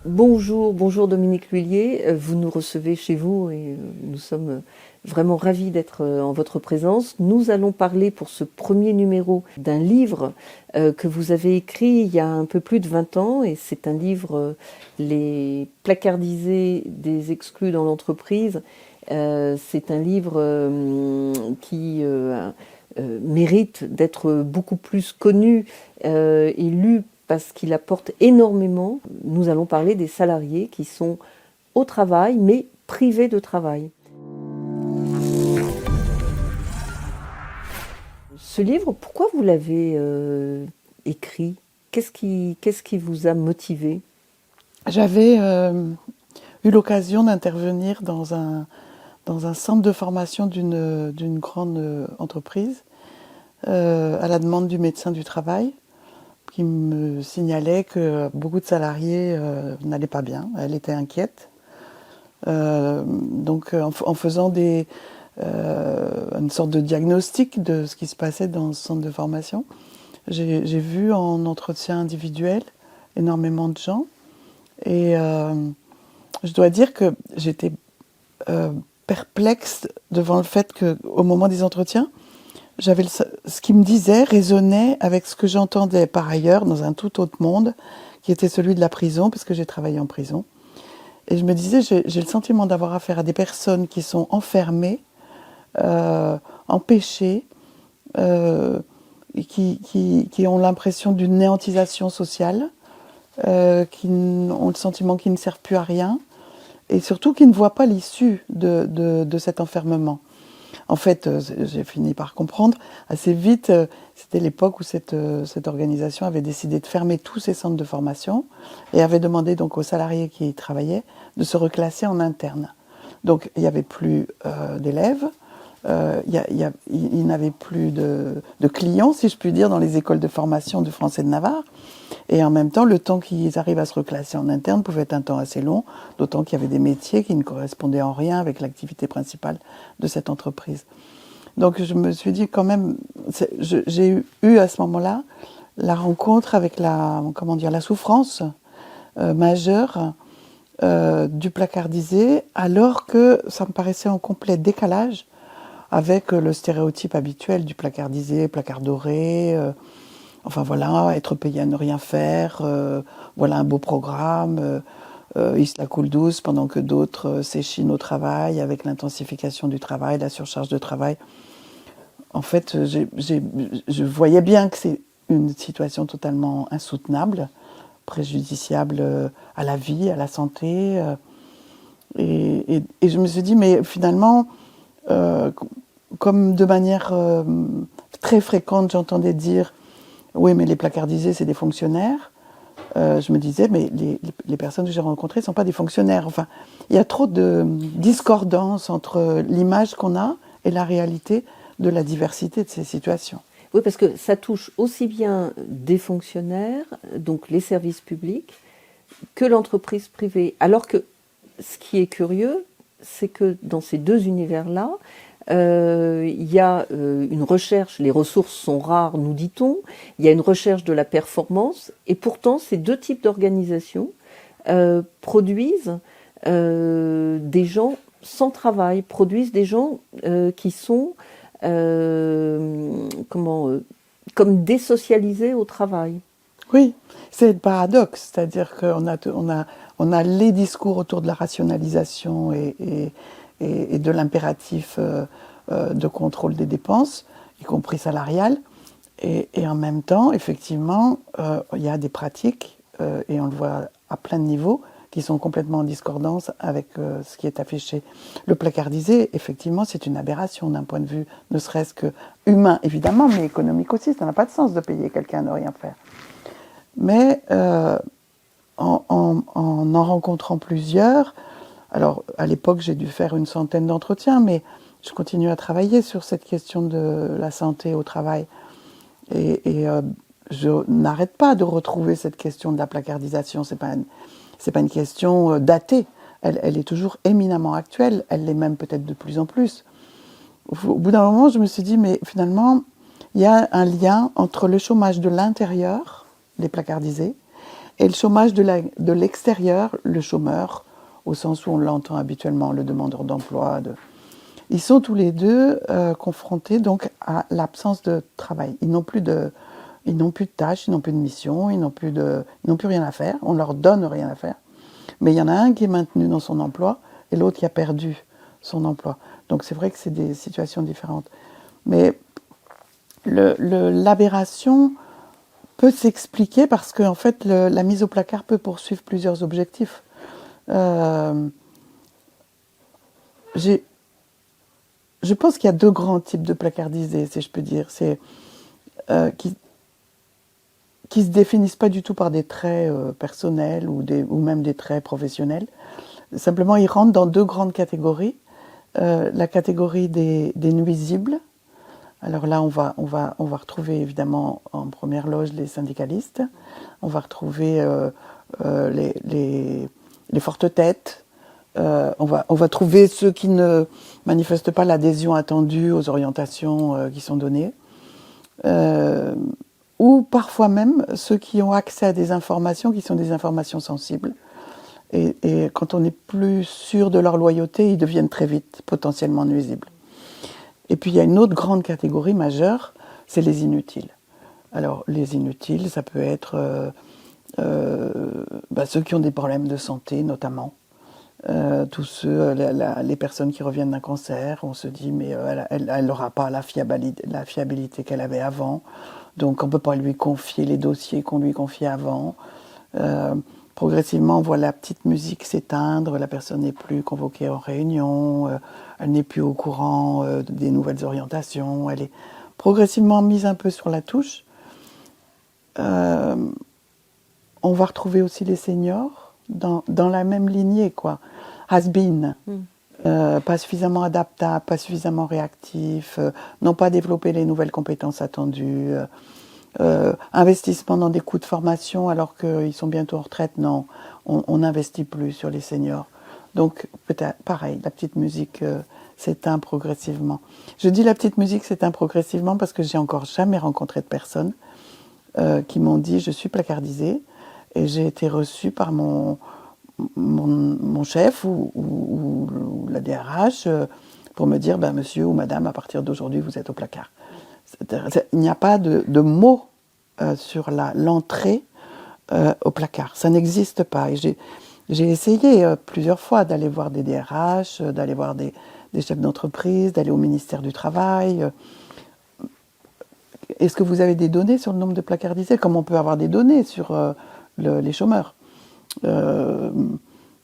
Bonjour, bonjour Dominique Lhuillier. Vous nous recevez chez vous et nous sommes vraiment ravis d'être en votre présence. Nous allons parler pour ce premier numéro d'un livre que vous avez écrit il y a un peu plus de 20 ans et c'est un livre Les placardisés des exclus dans l'entreprise. C'est un livre qui mérite d'être beaucoup plus connu et lu parce qu'il apporte énormément. Nous allons parler des salariés qui sont au travail, mais privés de travail. Ce livre, pourquoi vous l'avez écrit? Qu'est-ce qui vous a motivé? J'avais eu l'occasion d'intervenir dans un centre de formation d'une grande entreprise à la demande du médecin du travail qui me signalait que beaucoup de salariés n'allaient pas bien, elle était inquiète. Donc en faisant une sorte de diagnostic de ce qui se passait dans ce centre de formation, j'ai vu en entretien individuel énormément de gens. Et je dois dire que j'étais perplexe devant le fait qu'au moment des entretiens, ce qu'ils me disaient résonnait avec ce que j'entendais par ailleurs dans un tout autre monde, qui était celui de la prison, puisque j'ai travaillé en prison. Et je me disais, j'ai le sentiment d'avoir affaire à des personnes qui sont enfermées, empêchées, et qui ont l'impression d'une néantisation sociale, qui ont le sentiment qu'ils ne servent plus à rien, et surtout qui ne voient pas l'issue de cet enfermement. En fait, j'ai fini par comprendre assez vite, c'était l'époque où cette organisation avait décidé de fermer tous ses centres de formation et avait demandé donc aux salariés qui y travaillaient de se reclasser en interne. Donc il n'y avait plus d'élèves, il n'avait plus de clients, si je puis dire, dans les écoles de formation du Français de Navarre. Et en même temps, le temps qu'ils arrivent à se reclasser en interne pouvait être un temps assez long, d'autant qu'il y avait des métiers qui ne correspondaient en rien avec l'activité principale de cette entreprise. Donc je me suis dit quand même, j'ai eu à ce moment-là la rencontre avec la souffrance majeure du placardisé, alors que ça me paraissait en complet décalage avec le stéréotype habituel du placardisé, placard doré, enfin voilà, être payé à ne rien faire, voilà un beau programme, il se la coule douce pendant que d'autres s'échinent au travail avec l'intensification du travail, la surcharge de travail. En fait, je voyais bien que c'est une situation totalement insoutenable, préjudiciable à la vie, à la santé. Et je me suis dit, mais finalement, comme de manière très fréquente, j'entendais dire oui, mais les placardisés, c'est des fonctionnaires. Je me disais, mais les personnes que j'ai rencontrées ne sont pas des fonctionnaires. Enfin, il y a trop de discordance entre l'image qu'on a et la réalité de la diversité de ces situations. Oui, parce que ça touche aussi bien des fonctionnaires, donc les services publics, que l'entreprise privée. Alors que ce qui est curieux, c'est que dans ces deux univers-là, il y a une recherche, les ressources sont rares, nous dit-on, il y a une recherche de la performance, et pourtant ces deux types d'organisations produisent des gens sans travail, produisent des gens qui sont comme désocialisés au travail. Oui, c'est le paradoxe, c'est-à-dire qu'on a les discours autour de la rationalisation et de l'impératif de contrôle des dépenses, y compris salariales, et en même temps, effectivement, il y a des pratiques, et on le voit à plein de niveaux, qui sont complètement en discordance avec ce qui est affiché. Le placardisé, effectivement, c'est une aberration d'un point de vue ne serait-ce que humain, évidemment, mais économique aussi. Ça n'a pas de sens de payer quelqu'un à ne rien faire. Mais en rencontrant plusieurs, alors à l'époque j'ai dû faire une centaine d'entretiens, mais je continue à travailler sur cette question de la santé au travail. Et je n'arrête pas de retrouver cette question de la placardisation. C'est pas une question datée. Elle est toujours éminemment actuelle. Elle l'est même peut-être de plus en plus. Au bout d'un moment, je me suis dit, mais finalement, il y a un lien entre le chômage de l'intérieur, les placardisés, Et le chômage de l'extérieur, le chômeur, au sens où on l'entend habituellement, le demandeur d'emploi, ils sont tous les deux confrontés donc à l'absence de travail. Ils n'ont plus de tâches, ils n'ont plus de mission, ils n'ont plus rien à faire. On leur donne rien à faire. Mais il y en a un qui est maintenu dans son emploi et l'autre qui a perdu son emploi. Donc c'est vrai que c'est des situations différentes. Mais l'aberration peut s'expliquer parce que en fait la mise au placard peut poursuivre plusieurs objectifs. Je pense qu'il y a deux grands types de placardisés, si je peux dire, qui se définissent pas du tout par des traits personnels ou même des traits professionnels. Simplement, ils rentrent dans deux grandes catégories. La catégorie des nuisibles. Alors là, on va retrouver évidemment en première loge les syndicalistes. On va retrouver les fortes têtes. On va trouver ceux qui ne manifestent pas l'adhésion attendue aux orientations qui sont données. Ou parfois même ceux qui ont accès à des informations qui sont des informations sensibles. Et quand on n'est plus sûr de leur loyauté, ils deviennent très vite potentiellement nuisibles. Et puis il y a une autre grande catégorie majeure, c'est les inutiles. Alors les inutiles, ça peut être ceux qui ont des problèmes de santé notamment. Tous ceux, les personnes qui reviennent d'un cancer, on se dit mais elle n'aura pas la fiabilité qu'elle avait avant, donc on ne peut pas lui confier les dossiers qu'on lui confiait avant. Progressivement, on voit la petite musique s'éteindre, la personne n'est plus convoquée en réunion, elle n'est plus au courant des nouvelles orientations, elle est progressivement mise un peu sur la touche. On va retrouver aussi les seniors dans la même lignée, quoi. Has-been, pas suffisamment adaptable, pas suffisamment réactif, n'ont pas développé les nouvelles compétences attendues. Investissement dans des coûts de formation alors qu'ils sont bientôt en retraite, non, on n'investit plus sur les seniors. Donc peut-être pareil, la petite musique s'éteint progressivement. Je dis la petite musique s'éteint progressivement parce que j'ai encore jamais rencontré de personnes qui m'ont dit je suis placardisée et j'ai été reçue par mon chef ou la DRH pour me dire monsieur ou madame, à partir d'aujourd'hui vous êtes au placard. Il n'y a pas de mots sur l'entrée au placard. Ça n'existe pas. Et j'ai essayé plusieurs fois d'aller voir des DRH, d'aller voir des chefs d'entreprise, d'aller au ministère du Travail. Est-ce que vous avez des données sur le nombre de placardisés, comme on peut avoir des données sur les chômeurs?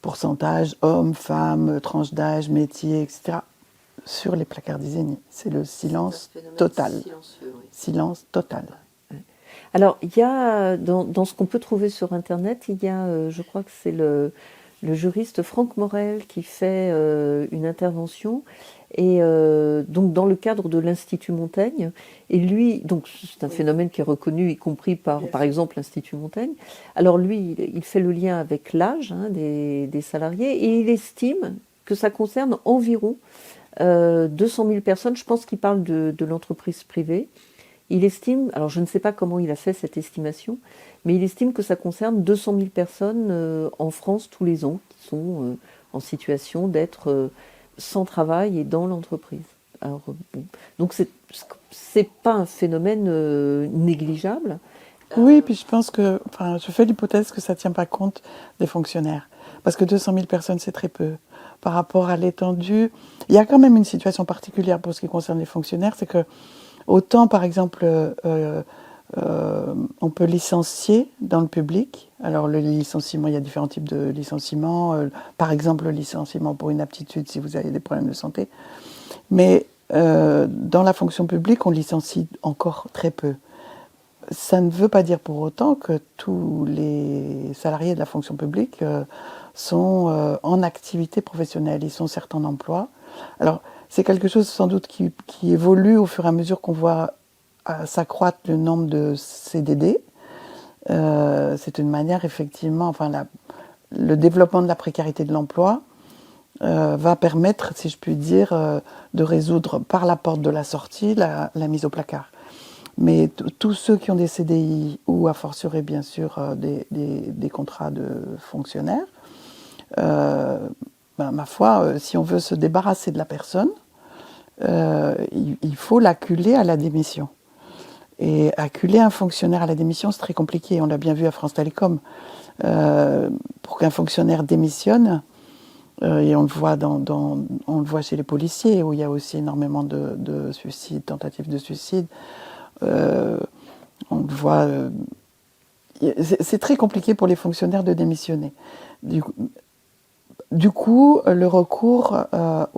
Pourcentage, hommes, femmes, tranche d'âge, métier, etc. Sur les placardisés, c'est le silence total. Oui. Silence total. Alors, il y a, dans ce qu'on peut trouver sur Internet, il y a, je crois que c'est le juriste Franck Morel qui fait une intervention, et donc dans le cadre de l'Institut Montaigne. Et lui, donc c'est un phénomène qui est reconnu, y compris par exemple l'Institut Montaigne. Alors lui, il fait le lien avec l'âge des salariés, et il estime que ça concerne environ 200 000 personnes. Je pense qu'il parle de l'entreprise privée. Il estime, alors je ne sais pas comment il a fait cette estimation, mais il estime que ça concerne 200 000 personnes en France tous les ans qui sont en situation d'être sans travail et dans l'entreprise. Alors, bon. Donc c'est pas un phénomène négligeable. Oui, puis je pense que, je fais l'hypothèse que ça ne tient pas compte des fonctionnaires, parce que 200 000 personnes c'est très peu par rapport à l'étendue. Il y a quand même une situation particulière pour ce qui concerne les fonctionnaires, c'est que autant, par exemple, on peut licencier dans le public. Alors, le licenciement, il y a différents types de licenciements. Par exemple, le licenciement pour inaptitude si vous avez des problèmes de santé. Mais dans la fonction publique, on licencie encore très peu. Ça ne veut pas dire pour autant que tous les salariés de la fonction publique sont en activité professionnelle. Ils sont certes en emploi. Alors, c'est quelque chose sans doute qui évolue au fur et à mesure qu'on voit s'accroître le nombre de CDD. C'est une manière, effectivement, le développement de la précarité de l'emploi va permettre, si je puis dire, de résoudre par la porte de la sortie la mise au placard. Mais tous ceux qui ont des CDI ou a fortiori bien sûr des contrats de fonctionnaires, ma foi, si on veut se débarrasser de la personne, il faut l'acculer à la démission. Et acculer un fonctionnaire à la démission, c'est très compliqué. On l'a bien vu à France Télécom. Pour qu'un fonctionnaire démissionne, et on le voit chez les policiers, où il y a aussi énormément de suicides, tentatives de suicide. On le voit. C'est très compliqué pour les fonctionnaires de démissionner. Du coup, le recours à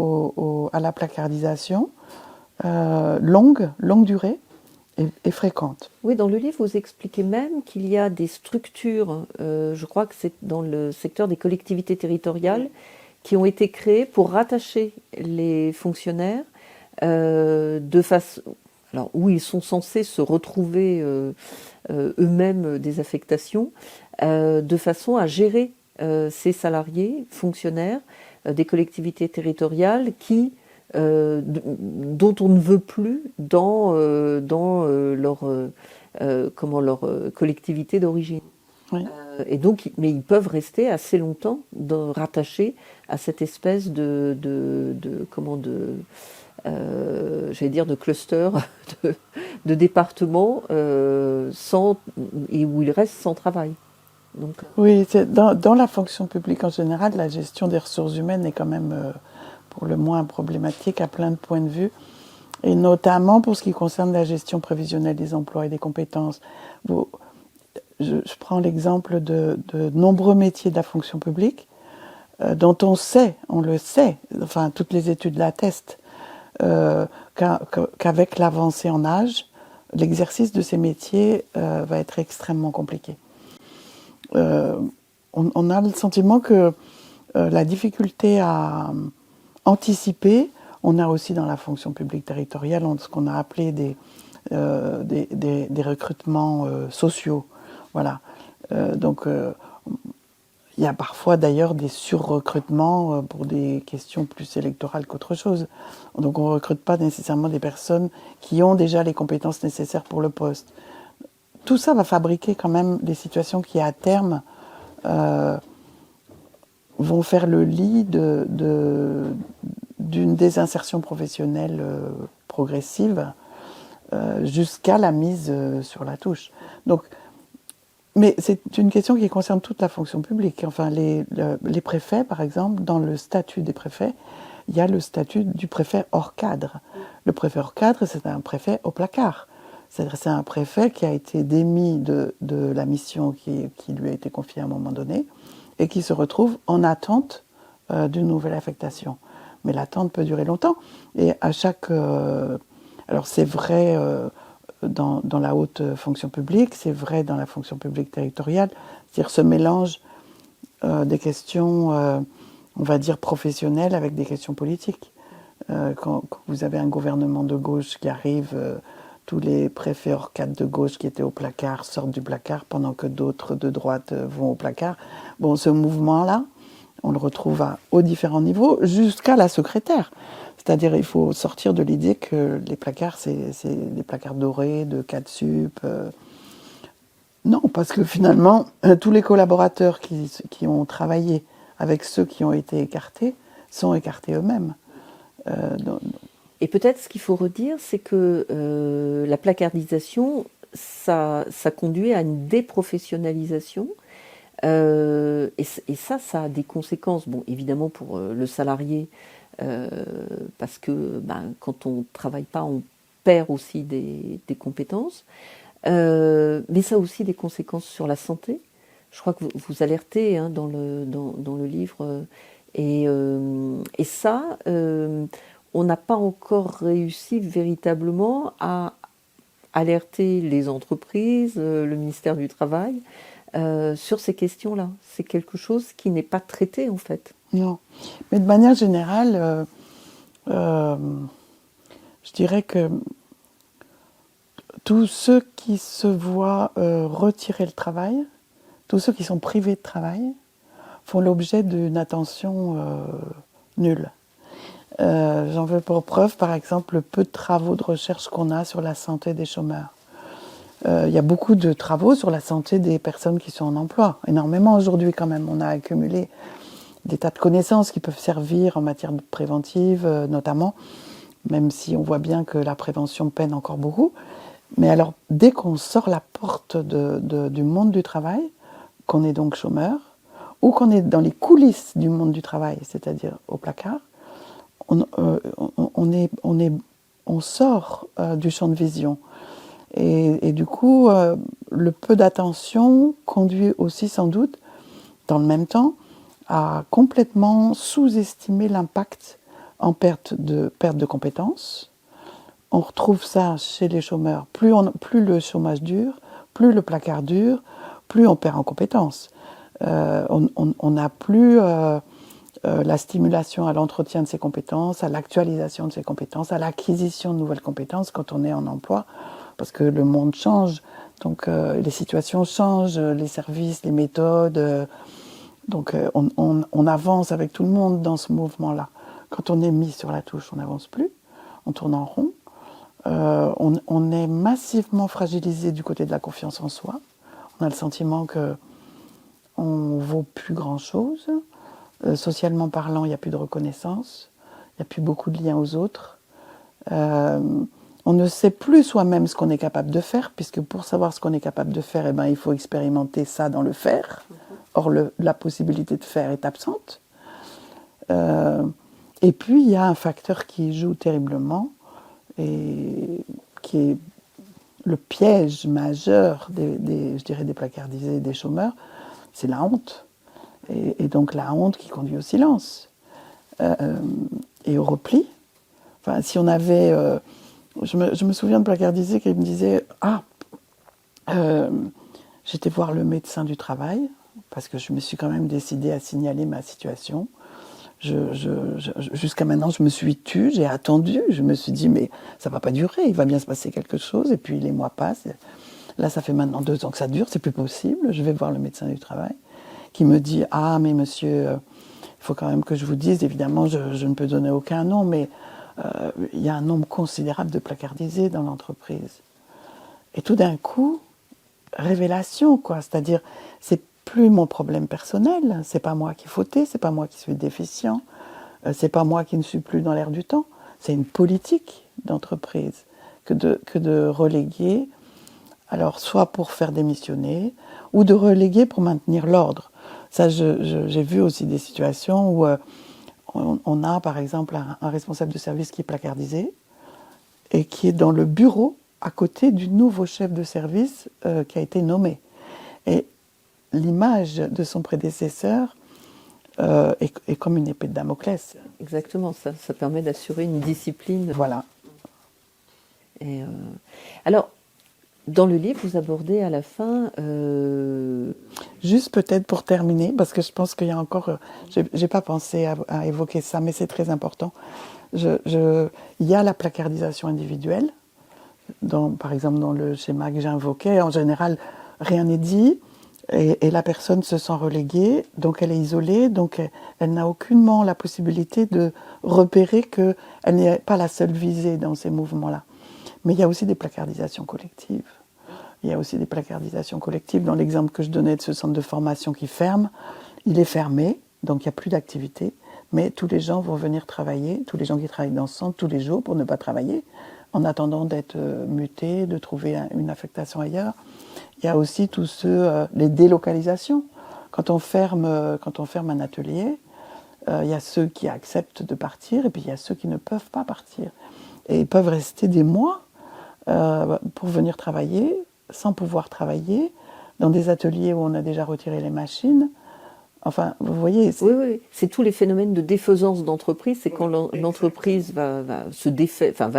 la placardisation longue durée est fréquente. Oui, dans le livre, vous expliquez même qu'il y a des structures, je crois que c'est dans le secteur des collectivités territoriales, qui ont été créées pour rattacher les fonctionnaires de façon, alors où ils sont censés se retrouver eux-mêmes des affectations, de façon à gérer ces salariés, fonctionnaires des collectivités territoriales dont on ne veut plus dans leur collectivité d'origine. Oui. Et donc, mais ils peuvent rester assez longtemps rattachés à cette espèce j'allais dire de cluster, de département et où ils restent sans travail. Donc, oui, dans la fonction publique en général, la gestion des ressources humaines est quand même pour le moins problématique à plein de points de vue, et notamment pour ce qui concerne la gestion prévisionnelle des emplois et des compétences. Je prends l'exemple de nombreux métiers de la fonction publique dont on le sait, enfin toutes les études l'attestent, qu'avec l'avancée en âge, l'exercice de ces métiers va être extrêmement compliqué. On a le sentiment que la difficulté à anticiper, on a aussi dans la fonction publique territoriale ce qu'on a appelé des recrutements sociaux. Voilà. Donc, il y a parfois d'ailleurs des surrecrutements pour des questions plus électorales qu'autre chose. Donc on ne recrute pas nécessairement des personnes qui ont déjà les compétences nécessaires pour le poste. Tout ça va fabriquer quand même des situations qui, à terme, vont faire le lit d'une désinsertion professionnelle progressive jusqu'à la mise sur la touche. Donc, mais c'est une question qui concerne toute la fonction publique. Enfin, les préfets, par exemple, dans le statut des préfets, il y a le statut du préfet hors cadre. Le préfet hors cadre, c'est un préfet au placard. C'est un préfet qui a été démis de la mission qui lui a été confiée à un moment donné et qui se retrouve en attente d'une nouvelle affectation. Mais l'attente peut durer longtemps. Et à chaque... alors c'est vrai... Dans la haute fonction publique, c'est vrai dans la fonction publique territoriale, c'est-à-dire ce mélange des questions, on va dire, professionnelles avec des questions politiques. Quand vous avez un gouvernement de gauche qui arrive, tous les préfets hors cadre de gauche qui étaient au placard sortent du placard pendant que d'autres de droite vont au placard. Bon, ce mouvement-là, on le retrouve aux différents niveaux, jusqu'à la secrétaire. C'est-à-dire, il faut sortir de l'idée que les placards, c'est des placards dorés de 4 sup. Non, parce que finalement, tous les collaborateurs qui ont travaillé avec ceux qui ont été écartés sont écartés eux-mêmes. Et peut-être ce qu'il faut redire, c'est que la placardisation, ça conduit à une déprofessionnalisation. Et ça a des conséquences, bon, évidemment pour le salarié, parce que quand on ne travaille pas, on perd aussi des compétences, mais ça a aussi des conséquences sur la santé. Je crois que vous alertez dans le livre, et ça, on n'a pas encore réussi véritablement à alerter les entreprises, le ministère du Travail, sur ces questions-là. C'est quelque chose qui n'est pas traité en fait. Non, mais de manière générale, je dirais que tous ceux qui se voient retirer le travail, tous ceux qui sont privés de travail, font l'objet d'une attention nulle. J'en veux pour preuve, par exemple, le peu de travaux de recherche qu'on a sur la santé des chômeurs. Il y a beaucoup de travaux sur la santé des personnes qui sont en emploi. Énormément aujourd'hui quand même. On a accumulé des tas de connaissances qui peuvent servir en matière préventive notamment, même si on voit bien que la prévention peine encore beaucoup. Mais alors, dès qu'on sort la porte du monde du travail, qu'on est donc chômeur, ou qu'on est dans les coulisses du monde du travail, c'est-à-dire au placard, on sort du champ de vision. Et du coup, le peu d'attention conduit aussi sans doute, dans le même temps, à complètement sous-estimer l'impact en perte de compétences. On retrouve ça chez les chômeurs. Plus le chômage dure, plus le placard dure, plus on perd en compétences. On n'a plus la stimulation à l'entretien de ses compétences, à l'actualisation de ses compétences, à l'acquisition de nouvelles compétences quand on est en emploi, parce que le monde change, donc les situations changent, les services, les méthodes, donc on avance avec tout le monde dans ce mouvement-là. Quand on est mis sur la touche, on n'avance plus, on tourne en rond. On est massivement fragilisé du côté de la confiance en soi. On a le sentiment qu'on ne vaut plus grand-chose. Socialement parlant, il n'y a plus de reconnaissance. Il n'y a plus beaucoup de liens aux autres. On ne sait plus soi-même ce qu'on est capable de faire, puisque pour savoir ce qu'on est capable de faire, il faut expérimenter ça dans le faire. Or, la possibilité de faire est absente. Et puis, il y a un facteur qui joue terriblement, et qui est le piège majeur je dirais des placardisés, des chômeurs, c'est la honte. Et donc la honte qui conduit au silence et au repli. Enfin, si on avait... je me souviens de placardisés qui me disaient « j'étais voir le médecin du travail, parce que je me suis quand même décidée à signaler ma situation. Jusqu'à maintenant, je me suis tue, j'ai attendu, je me suis dit, mais ça va pas durer, il va bien se passer quelque chose, et puis les mois passent. Là, ça fait maintenant 2 ans que ça dure, c'est plus possible. Je vais voir le médecin du travail, qui me dit, ah, mais monsieur, il faut quand même que je vous dise, évidemment, je ne peux donner aucun nom, mais il y a un nombre considérable de placardisés dans l'entreprise. Et tout d'un coup, révélation, quoi, c'est-à-dire, c'est plus mon problème personnel, c'est pas moi qui fautais, c'est pas moi qui suis déficient, c'est pas moi qui ne suis plus dans l'air du temps, c'est une politique d'entreprise que de reléguer, alors soit pour faire démissionner, ou de reléguer pour maintenir l'ordre. Ça, j'ai vu aussi des situations où on a par exemple un responsable de service qui est placardisé et qui est dans le bureau à côté du nouveau chef de service qui a été nommé. Et l'image de son prédécesseur est comme une épée de Damoclès. Exactement, ça permet d'assurer une discipline. Voilà. Et alors, dans le livre, vous abordez à la fin... Juste peut-être pour terminer, parce que je pense qu'il y a encore... j'ai pas pensé à évoquer ça, mais c'est très important. Il y a la placardisation individuelle, par exemple dans le schéma que j'ai invoqué. En général, rien n'est dit, et la personne se sent reléguée, donc elle est isolée, donc elle n'a aucunement la possibilité de repérer qu'elle n'est pas la seule visée dans ces mouvements-là. Mais il y a aussi des placardisations collectives. Il y a aussi des placardisations collectives. Dans l'exemple que je donnais de ce centre de formation qui ferme, il est fermé, donc il n'y a plus d'activité, mais tous les gens vont venir travailler, tous les gens qui travaillent dans ce centre tous les jours pour ne pas travailler, en attendant d'être mutés, de trouver une affectation ailleurs. Il y a aussi tous ceux, les délocalisations. Quand on ferme un atelier, il y a ceux qui acceptent de partir, et puis il y a ceux qui ne peuvent pas partir. Et ils peuvent rester des mois pour venir travailler, sans pouvoir travailler, dans des ateliers où on a déjà retiré les machines. Enfin, vous voyez... Oui, c'est tous les phénomènes de défaisance d'entreprise, c'est quand l'entreprise va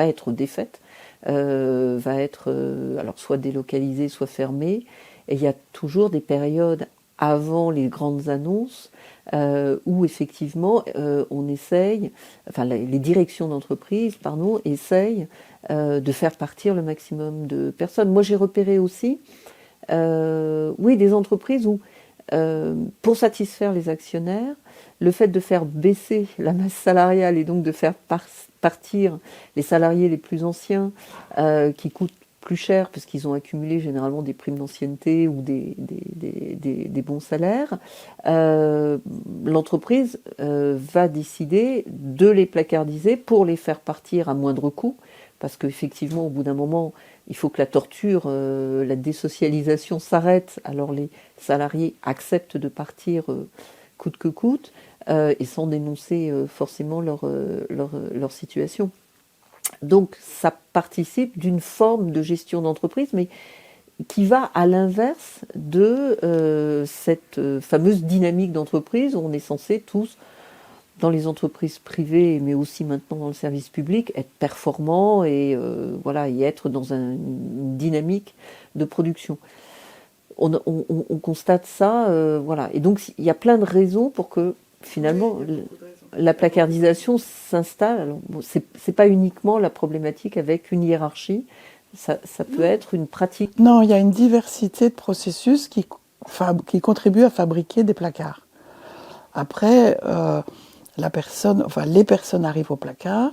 être défaite, va être alors soit délocalisée, soit fermée, et il y a toujours des périodes avant les grandes annonces où effectivement on essaye, enfin les directions d'entreprise, essayent de faire partir le maximum de personnes. Moi j'ai repéré aussi, des entreprises où pour satisfaire les actionnaires, le fait de faire baisser la masse salariale et donc de faire partir les salariés les plus anciens qui coûtent plus cher parce qu'ils ont accumulé généralement des primes d'ancienneté ou des bons salaires, l'entreprise va décider de les placardiser pour les faire partir à moindre coût, parce qu'effectivement, au bout d'un moment, il faut que la torture, la désocialisation s'arrête, alors les salariés acceptent de partir coûte que coûte, et sans dénoncer forcément leur situation. Donc ça participe d'une forme de gestion d'entreprise, mais qui va à l'inverse de cette fameuse dynamique d'entreprise où on est censé tous, dans les entreprises privées, mais aussi maintenant dans le service public, être performants et, voilà, et être dans une dynamique de production. On constate ça, voilà. Et donc il y a plein de raisons pour que finalement la placardisation s'installe. Alors, bon, c'est pas uniquement la problématique avec une hiérarchie, ça peut être une pratique. Non, il y a une diversité de processus qui contribuent à fabriquer des placards. Après, les personnes arrivent au placard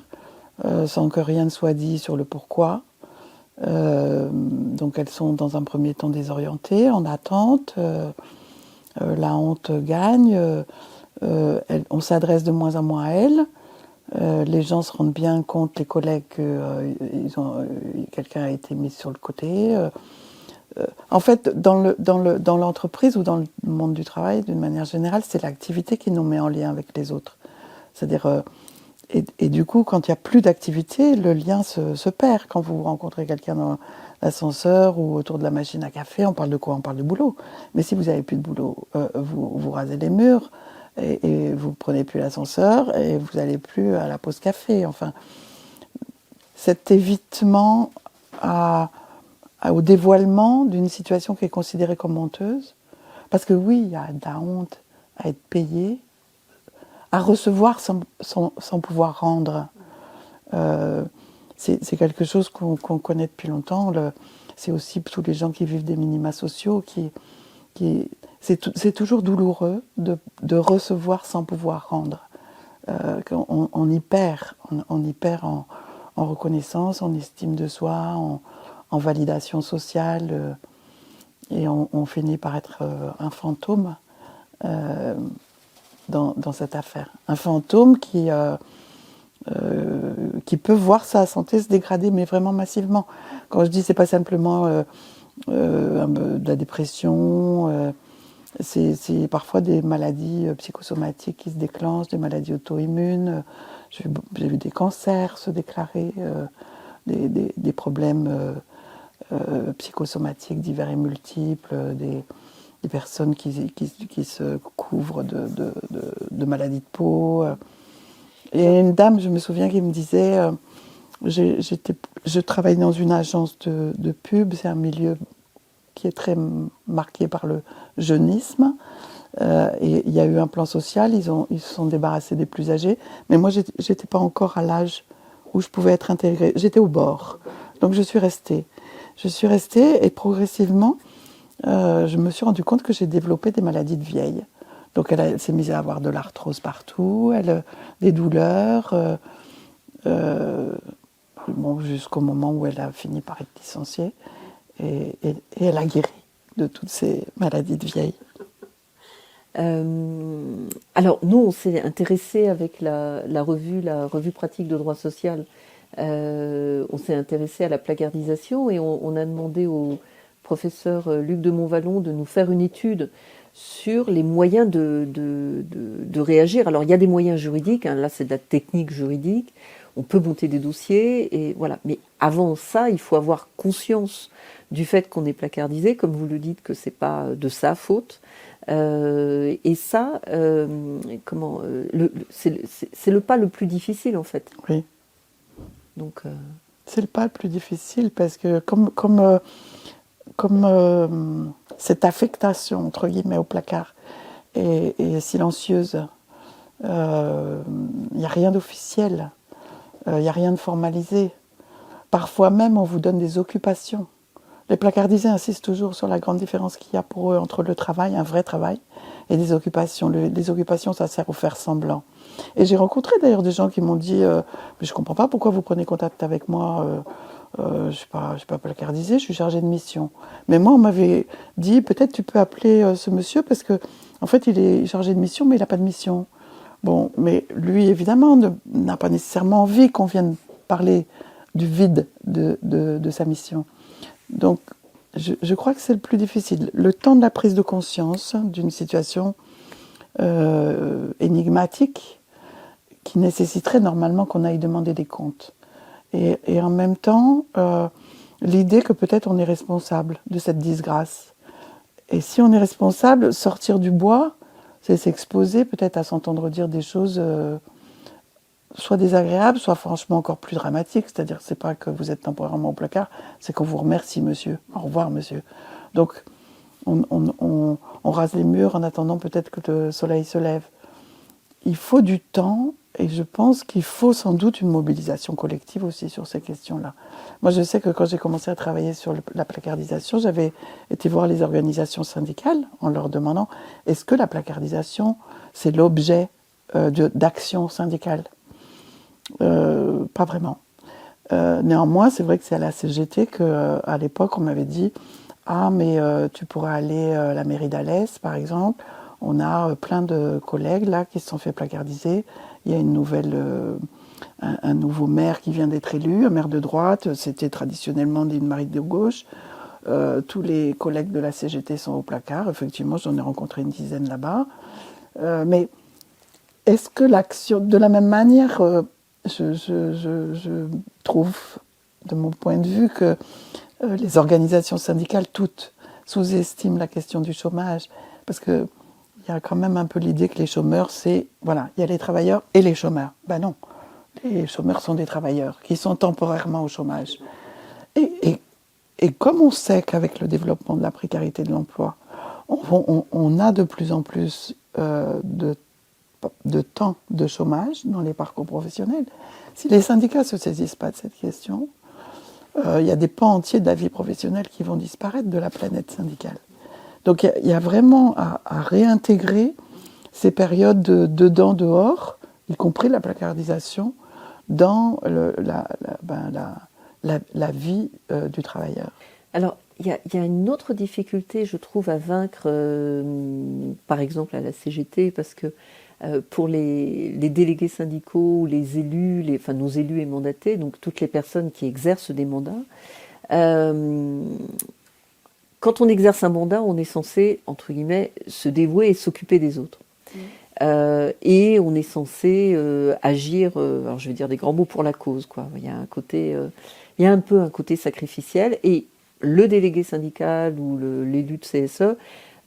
sans que rien ne soit dit sur le pourquoi. Donc elles sont dans un premier temps désorientées, en attente. La honte gagne. On s'adresse de moins en moins à elles. Les gens se rendent bien compte, les collègues, que quelqu'un a été mis sur le côté. En fait, dans l'entreprise ou dans le monde du travail, d'une manière générale, c'est l'activité qui nous met en lien avec les autres. C'est-à-dire, et du coup, quand il n'y a plus d'activité, le lien se perd. Quand vous rencontrez quelqu'un dans l'ascenseur ou autour de la machine à café, on parle de quoi? On parle de boulot. Mais si vous n'avez plus de boulot, vous rasez les murs et vous ne prenez plus l'ascenseur et vous n'allez plus à la pause café. Enfin, cet évitement au dévoilement d'une situation qui est considérée comme honteuse. Parce que oui, il y a de la honte à être payé, à recevoir sans pouvoir rendre. C'est quelque chose qu'on connaît depuis longtemps. C'est aussi tous les gens qui vivent des minima sociaux. C'est toujours douloureux de recevoir sans pouvoir rendre. On y perd. On y perd en reconnaissance, en estime de soi, en validation sociale. Et on finit par être un fantôme dans cette affaire. Un fantôme qui peut voir sa santé se dégrader, mais vraiment massivement. Quand je dis c'est pas simplement de la dépression, c'est parfois des maladies psychosomatiques qui se déclenchent, des maladies auto-immunes. J'ai vu des cancers se déclarer, des problèmes psychosomatiques divers et multiples, des personnes qui se couvrent de maladies de peau. Et une dame, je me souviens, qui me disait, je travaille dans une agence de pub, c'est un milieu qui est très marqué par le jeunisme, et il y a eu un plan social, ils se sont débarrassés des plus âgés, mais moi j'étais pas encore à l'âge où je pouvais être intégrée, j'étais au bord, donc je suis restée et progressivement je me suis rendu compte que j'ai développé des maladies de vieille. Donc elle s'est mise à avoir de l'arthrose partout, des douleurs, jusqu'au moment où elle a fini par être licenciée. Et elle a guéri de toutes ces maladies de vieille. Alors nous, on s'est intéressé avec la revue pratique de droit social. On s'est intéressé à la placardisation et on a demandé au professeur Luc de Montvallon de nous faire une étude sur les moyens de réagir. Alors il y a des moyens juridiques, hein, là c'est de la technique juridique, on peut monter des dossiers, et voilà. Mais avant ça, il faut avoir conscience du fait qu'on est placardisé, comme vous le dites, que c'est pas de sa faute. Et ça, c'est le pas le plus difficile en fait. Oui. Donc, c'est le pas le plus difficile parce que comme cette affectation entre guillemets au placard est silencieuse, il n'y a rien d'officiel, il n'y a rien de formalisé. Parfois même, on vous donne des occupations. Les placardisés insistent toujours sur la grande différence qu'il y a pour eux entre le travail, un vrai travail, et des occupations. Les occupations, ça sert au faire semblant. Et j'ai rencontré d'ailleurs des gens qui m'ont dit « Mais je ne comprends pas pourquoi vous prenez contact avec moi je ne suis pas placardisée, je suis chargée de mission. Mais moi, on m'avait dit, peut-être tu peux appeler ce monsieur parce que, en fait, il est chargé de mission, mais il n'a pas de mission. Bon, mais lui, évidemment, n'a pas nécessairement envie qu'on vienne parler du vide de sa mission. Donc, je crois que c'est le plus difficile. Le temps de la prise de conscience d'une situation énigmatique qui nécessiterait normalement qu'on aille demander des comptes. Et en même temps, l'idée que peut-être on est responsable de cette disgrâce. Et si on est responsable, sortir du bois, c'est s'exposer peut-être à s'entendre dire des choses soit désagréables, soit franchement encore plus dramatiques. C'est-à-dire que c'est pas que vous êtes temporairement au placard, c'est qu'on vous remercie, monsieur. Au revoir, monsieur. Donc, on rase les murs en attendant peut-être que le soleil se lève. Il faut du temps. Et je pense qu'il faut sans doute une mobilisation collective aussi sur ces questions-là. Moi, je sais que quand j'ai commencé à travailler sur la placardisation, j'avais été voir les organisations syndicales en leur demandant est-ce que la placardisation, c'est l'objet d'action syndicale ? Pas vraiment. Néanmoins, c'est vrai que c'est à la CGT qu'à l'époque, on m'avait dit ah, mais tu pourras aller à la mairie d'Alès, par exemple. On a plein de collègues là qui se sont fait placardiser. Il y a un nouveau maire qui vient d'être élu, un maire de droite. C'était traditionnellement une mairie de gauche. Tous les collègues de la CGT sont au placard. Effectivement, j'en ai rencontré une dizaine là-bas. Mais est-ce que l'action, de la même manière, je trouve, de mon point de vue, que les organisations syndicales toutes sous-estiment la question du chômage, parce que il y a quand même un peu l'idée que les chômeurs, c'est, voilà, il y a les travailleurs et les chômeurs. Ben non, les chômeurs sont des travailleurs qui sont temporairement au chômage. Et comme on sait qu'avec le développement de la précarité de l'emploi, on a de plus en plus de temps de chômage dans les parcours professionnels, si les syndicats ne se saisissent pas de cette question, il y a des pans entiers de la vie professionnelle qui vont disparaître de la planète syndicale. Donc il y a vraiment à réintégrer ces périodes de dedans-dehors, y compris la placardisation, dans la vie du travailleur. Alors, il y a une autre difficulté, je trouve, à vaincre, par exemple à la CGT, parce que pour les délégués syndicaux, les élus, enfin nos élus et mandatés, donc toutes les personnes qui exercent des mandats, quand on exerce un mandat, on est censé, entre guillemets, se dévouer et s'occuper des autres. Et on est censé agir, alors je vais dire des grands mots, pour la cause, quoi. Il y a un côté, il y a un peu un côté sacrificiel, et le délégué syndical ou l'élu de CSE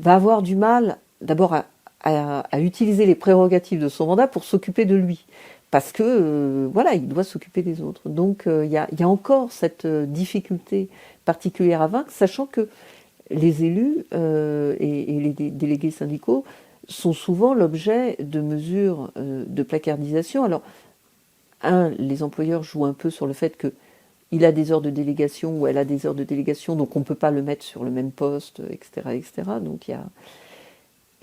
va avoir du mal, d'abord à utiliser les prérogatives de son mandat pour s'occuper de lui, parce que voilà, il doit s'occuper des autres. Donc il y a encore cette difficulté particulière à vaincre, sachant que les élus et les délégués syndicaux sont souvent l'objet de mesures de placardisation. Alors, les employeurs jouent un peu sur le fait qu'il a des heures de délégation ou elle a des heures de délégation, donc on ne peut pas le mettre sur le même poste, etc. etc. Donc,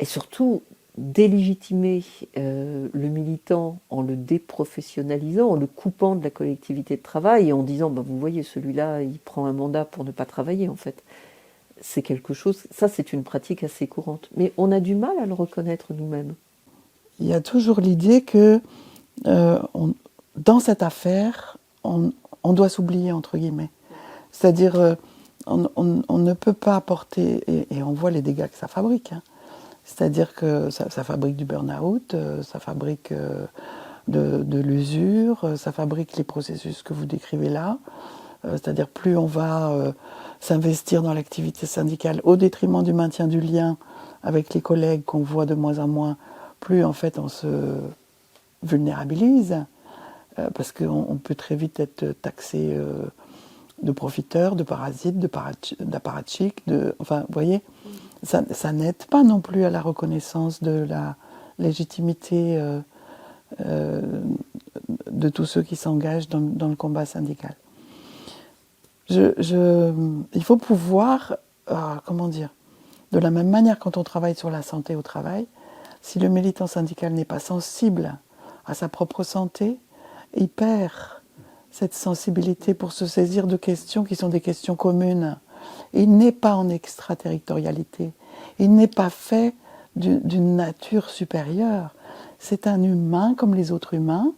et surtout, délégitimer le militant en le déprofessionnalisant, en le coupant de la collectivité de travail et en disant, vous voyez, celui-là, il prend un mandat pour ne pas travailler, en fait. C'est quelque chose, ça c'est une pratique assez courante, mais on a du mal à le reconnaître nous-mêmes. Il y a toujours l'idée que dans cette affaire, on doit s'oublier, entre guillemets. C'est-à-dire, on ne peut pas apporter, et on voit les dégâts que ça fabrique, hein. C'est-à-dire que ça fabrique du burn-out, ça fabrique de l'usure, ça fabrique les processus que vous décrivez là. C'est-à-dire plus on va s'investir dans l'activité syndicale au détriment du maintien du lien avec les collègues qu'on voit de moins en moins, plus en fait on se vulnérabilise, parce qu'on peut très vite être taxé de profiteur, de parasite, d'apparatchik, enfin vous voyez, ça n'aide pas non plus à la reconnaissance de la légitimité de tous ceux qui s'engagent dans le combat syndical. Il faut pouvoir, comment dire, de la même manière quand on travaille sur la santé au travail, si le militant syndical n'est pas sensible à sa propre santé, il perd cette sensibilité pour se saisir de questions qui sont des questions communes. Il n'est pas en extraterritorialité. Il n'est pas fait d'une nature supérieure. C'est un humain comme les autres humains.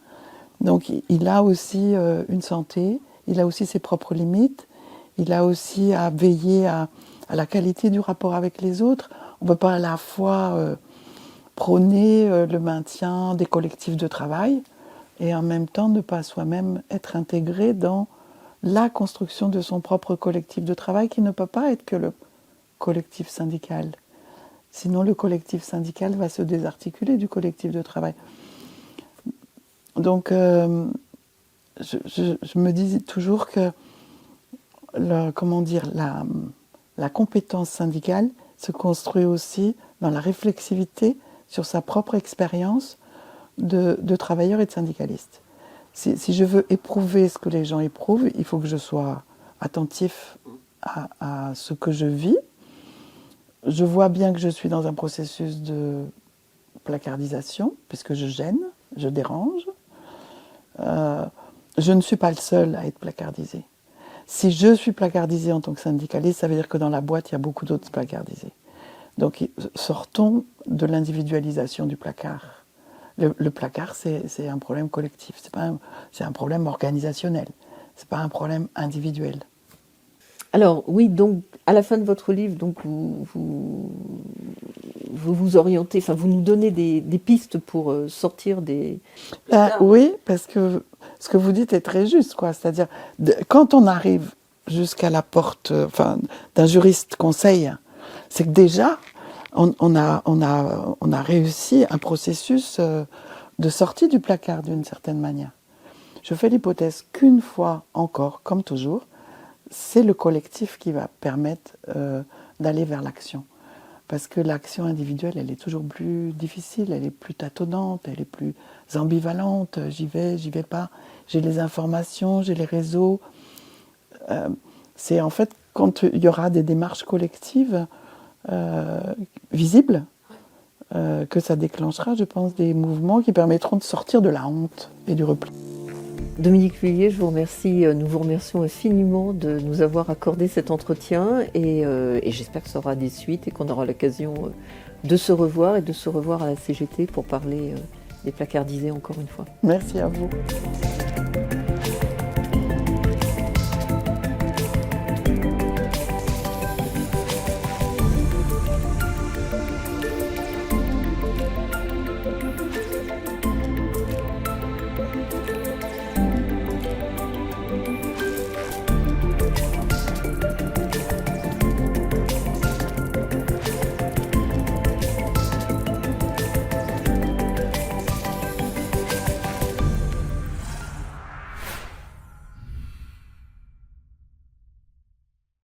Donc il a aussi une santé, il a aussi ses propres limites, il a aussi à veiller à la qualité du rapport avec les autres. On ne peut pas à la fois prôner le maintien des collectifs de travail et en même temps ne pas soi-même être intégré dans la construction de son propre collectif de travail qui ne peut pas être que le collectif syndical. Sinon le collectif syndical va se désarticuler du collectif de travail. Donc je me dis toujours que la compétence syndicale se construit aussi dans la réflexivité sur sa propre expérience de travailleur et de syndicaliste. Si je veux éprouver ce que les gens éprouvent, il faut que je sois attentif à ce que je vis. Je vois bien que je suis dans un processus de placardisation, puisque je gêne, je dérange. Je ne suis pas le seul à être placardisé. Si je suis placardisé en tant que syndicaliste, ça veut dire que dans la boîte, il y a beaucoup d'autres placardisés. Donc sortons de l'individualisation du placard. Le placard, c'est un problème collectif, c'est un problème organisationnel, c'est pas un problème individuel. Alors oui, donc à la fin de votre livre, donc vous vous orientez, enfin vous nous donnez des pistes pour sortir des... Oui, parce que ce que vous dites est très juste, quoi. C'est-à-dire quand on arrive jusqu'à la porte, d'un juriste conseil, c'est que déjà on a réussi un processus de sortie du placard d'une certaine manière. Je fais l'hypothèse qu'une fois encore, comme toujours, c'est le collectif qui va permettre d'aller vers l'action. Parce que l'action individuelle, elle est toujours plus difficile, elle est plus tâtonnante, elle est plus ambivalente. J'y vais pas. J'ai les informations, j'ai les réseaux. C'est en fait quand il y aura des démarches collectives visibles que ça déclenchera, je pense, des mouvements qui permettront de sortir de la honte et du repli. Dominique Lhuillier, je vous remercie, nous vous remercions infiniment de nous avoir accordé cet entretien et j'espère que ça aura des suites et qu'on aura l'occasion de se revoir et de se revoir à la CGT pour parler des placardisés encore une fois. Merci à vous.